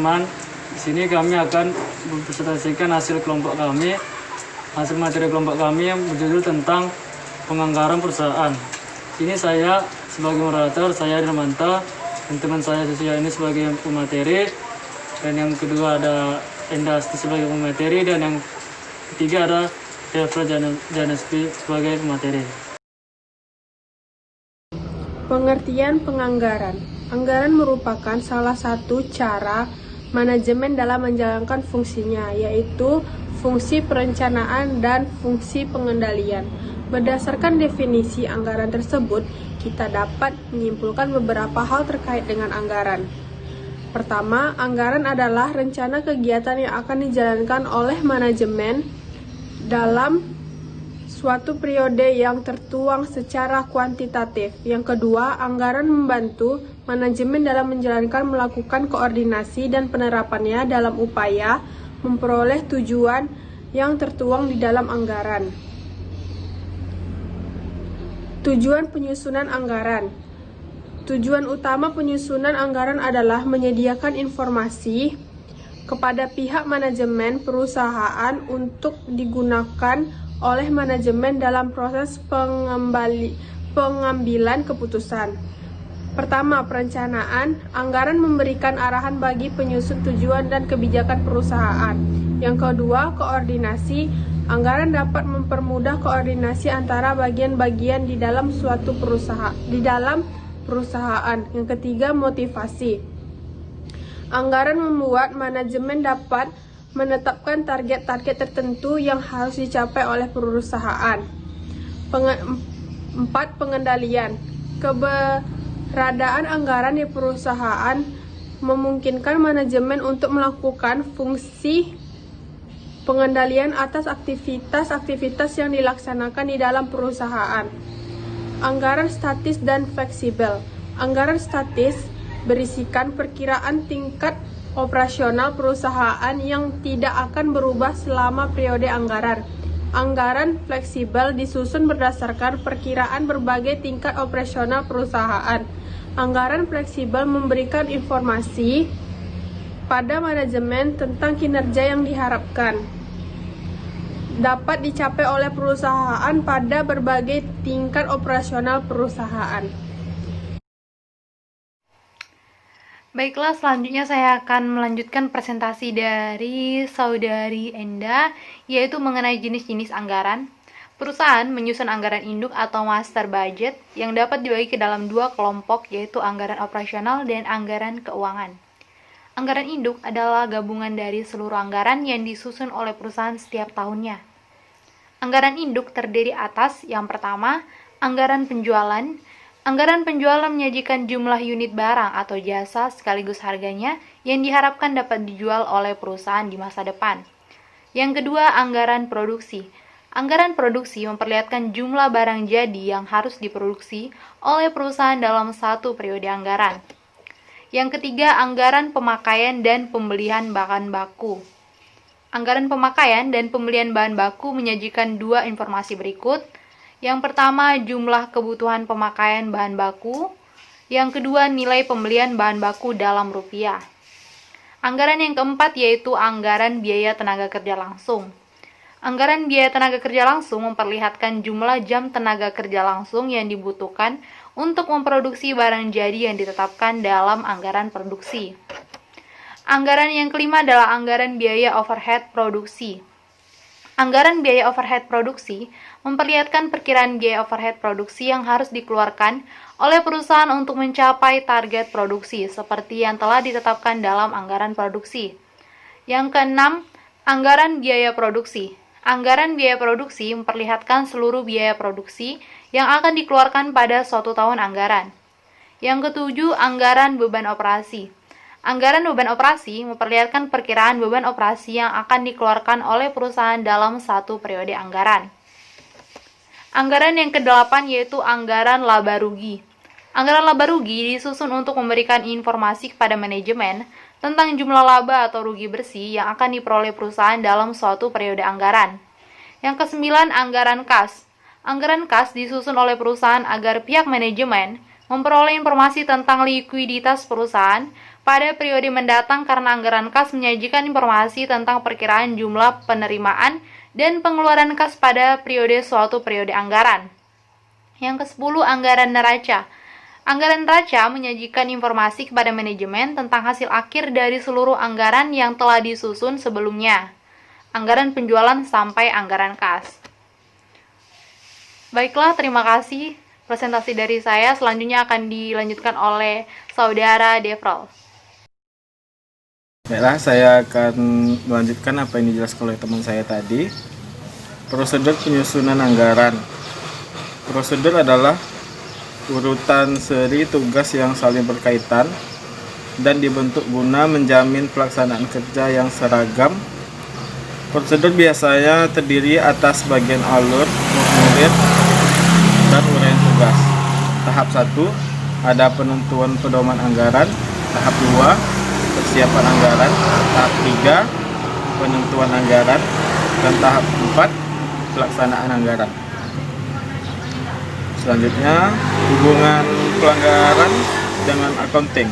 teman-teman, di sini kami akan mempresentasikan hasil kelompok kami, hasil materi kelompok kami yang berjudul tentang penganggaran perusahaan. Sini saya sebagai moderator, saya Dirmanta, dan teman saya Susia ini sebagai pemateri, dan yang kedua ada Endasti sebagai pemateri, dan yang ketiga ada Devra Janespi sebagai pemateri. Pengertian penganggaran. Anggaran merupakan salah satu cara manajemen dalam menjalankan fungsinya, yaitu fungsi perencanaan dan fungsi pengendalian. Berdasarkan definisi anggaran tersebut, kita dapat menyimpulkan beberapa hal terkait dengan anggaran. Pertama, anggaran adalah rencana kegiatan yang akan dijalankan oleh manajemen dalam suatu periode yang tertuang secara kuantitatif. Yang kedua, anggaran membantu manajemen dalam melakukan koordinasi dan penerapannya dalam upaya memperoleh tujuan yang tertuang di dalam anggaran. Tujuan penyusunan anggaran. Tujuan utama penyusunan anggaran adalah menyediakan informasi kepada pihak manajemen perusahaan untuk digunakan oleh manajemen dalam proses pengambilan keputusan. Pertama, perencanaan. Anggaran memberikan arahan bagi penyusun tujuan dan kebijakan perusahaan. Yang kedua, koordinasi. Anggaran dapat mempermudah koordinasi antara bagian-bagian di dalam suatu perusahaan. Yang ketiga, motivasi. Anggaran membuat manajemen dapat menetapkan target-target tertentu yang harus dicapai oleh perusahaan. 4. Pengendalian. Keberadaan anggaran di perusahaan memungkinkan manajemen untuk melakukan fungsi pengendalian atas aktivitas-aktivitas yang dilaksanakan di dalam perusahaan. Anggaran statis dan fleksibel. Anggaran statis berisikan perkiraan tingkat operasional perusahaan yang tidak akan berubah selama periode anggaran. Anggaran fleksibel disusun berdasarkan perkiraan berbagai tingkat operasional perusahaan. Anggaran fleksibel memberikan informasi pada manajemen tentang kinerja yang diharapkan dapat dicapai oleh perusahaan pada berbagai tingkat operasional perusahaan. Baiklah, selanjutnya saya akan melanjutkan presentasi dari Saudari Enda, yaitu mengenai jenis-jenis anggaran. Perusahaan menyusun anggaran induk atau master budget yang dapat dibagi ke dalam dua kelompok, yaitu anggaran operasional dan anggaran keuangan. Anggaran induk adalah gabungan dari seluruh anggaran yang disusun oleh perusahaan setiap tahunnya. Anggaran induk terdiri atas yang pertama, anggaran penjualan. Anggaran penjualan menyajikan jumlah unit barang atau jasa sekaligus harganya yang diharapkan dapat dijual oleh perusahaan di masa depan. Yang kedua, anggaran produksi. Anggaran produksi memperlihatkan jumlah barang jadi yang harus diproduksi oleh perusahaan dalam satu periode anggaran. Yang ketiga, anggaran pemakaian dan pembelian bahan baku. Anggaran pemakaian dan pembelian bahan baku menyajikan dua informasi berikut. Yang pertama, jumlah kebutuhan pemakaian bahan baku. Yang kedua, nilai pembelian bahan baku dalam rupiah. Anggaran yang keempat yaitu anggaran biaya tenaga kerja langsung. Anggaran biaya tenaga kerja langsung memperlihatkan jumlah jam tenaga kerja langsung yang dibutuhkan untuk memproduksi barang jadi yang ditetapkan dalam anggaran produksi. Anggaran yang kelima adalah anggaran biaya overhead produksi. Anggaran biaya overhead produksi memperlihatkan perkiraan biaya overhead produksi yang harus dikeluarkan oleh perusahaan untuk mencapai target produksi seperti yang telah ditetapkan dalam anggaran produksi. Yang keenam, anggaran biaya produksi. Anggaran biaya produksi memperlihatkan seluruh biaya produksi yang akan dikeluarkan pada suatu tahun anggaran. Yang ketujuh, anggaran beban operasi. Anggaran beban operasi memperlihatkan perkiraan beban operasi yang akan dikeluarkan oleh perusahaan dalam satu periode anggaran. Anggaran yang kedelapan yaitu anggaran laba rugi. Anggaran laba rugi disusun untuk memberikan informasi kepada manajemen tentang jumlah laba atau rugi bersih yang akan diperoleh perusahaan dalam suatu periode anggaran. Yang kesembilan, anggaran kas. Anggaran kas disusun oleh perusahaan agar pihak manajemen memperoleh informasi tentang likuiditas perusahaan pada periode mendatang karena anggaran kas menyajikan informasi tentang perkiraan jumlah penerimaan dan pengeluaran kas pada suatu periode anggaran. Yang ke-10, anggaran neraca. Anggaran neraca menyajikan informasi kepada manajemen tentang hasil akhir dari seluruh anggaran yang telah disusun sebelumnya. Anggaran penjualan sampai anggaran kas. Baiklah, terima kasih. Presentasi dari saya selanjutnya akan dilanjutkan oleh Saudara Devrol. Baiklah, saya akan melanjutkan apa yang dijelaskan oleh teman saya tadi. Prosedur penyusunan anggaran. Prosedur adalah urutan seri tugas yang saling berkaitan dan dibentuk guna menjamin pelaksanaan kerja yang seragam. Prosedur biasanya terdiri atas bagian alur, formulir, dan uraian tugas. Tahap 1, ada penentuan pedoman anggaran. Tahap 2, persiapan anggaran. Tahap 3, penentuan anggaran. Dan tahap 4, pelaksanaan anggaran. Selanjutnya, hubungan pelanggaran dengan accounting.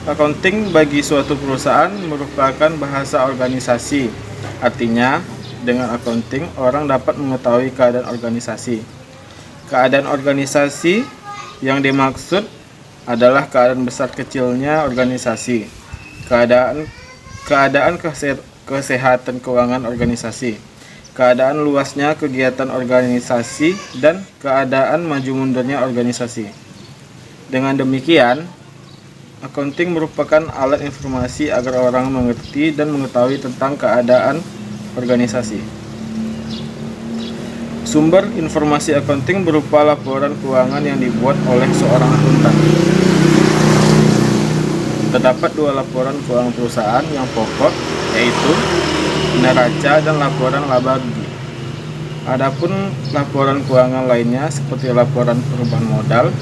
Accounting bagi suatu perusahaan merupakan bahasa organisasi. Artinya, dengan accounting, orang dapat mengetahui keadaan organisasi. Keadaan organisasi yang dimaksud adalah keadaan besar kecilnya organisasi, keadaan kesehatan keuangan organisasi, keadaan luasnya kegiatan organisasi, dan keadaan maju mundurnya organisasi. Dengan demikian, accounting merupakan alat informasi agar orang mengerti dan mengetahui tentang keadaan organisasi. Sumber informasi accounting berupa laporan keuangan yang dibuat oleh seorang akuntan. Terdapat 2 laporan keuangan perusahaan yang pokok, yaitu neraca dan laporan laba rugi. Adapun laporan keuangan lainnya seperti laporan perubahan modal,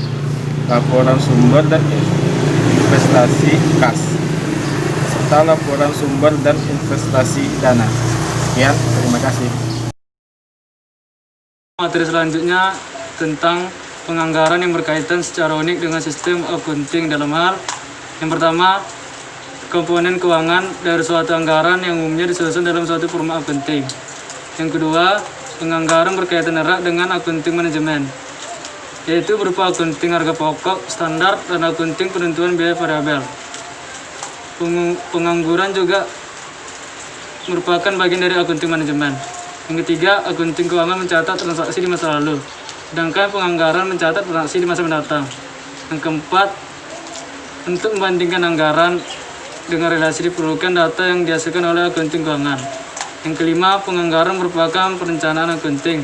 laporan sumber dan investasi kas, serta laporan sumber dan investasi dana. Sekian, terima kasih. Materi selanjutnya tentang penganggaran yang berkaitan secara unik dengan sistem accounting dalam hal yang pertama, komponen keuangan dari suatu anggaran yang umumnya disusun dalam suatu format accounting. Yang kedua, penganggaran berkaitan erat dengan accounting manajemen, yaitu berupa accounting harga pokok, standar, dan accounting penentuan biaya variabel. Pengangguran juga merupakan bagian dari accounting manajemen. Yang ketiga, accounting keuangan mencatat transaksi di masa lalu, sedangkan penganggaran mencatat transaksi di masa mendatang. Yang keempat, untuk membandingkan anggaran dengan relasi diperlukan data yang dihasilkan oleh accounting keuangan. Yang kelima, penganggaran merupakan perencanaan accounting,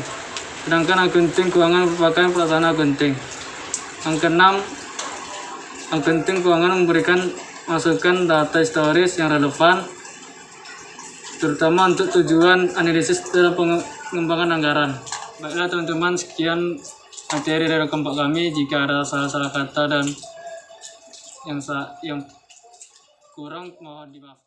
sedangkan accounting keuangan merupakan pelaksanaan accounting. Yang keenam, accounting keuangan memberikan masukan data historis yang relevan, terutama untuk tujuan analisis dalam pengembangan anggaran. Baiklah teman-teman, sekian materi dari kelompok kami. Jika ada salah-salah kata dan yang kurang mohon dimaafkan.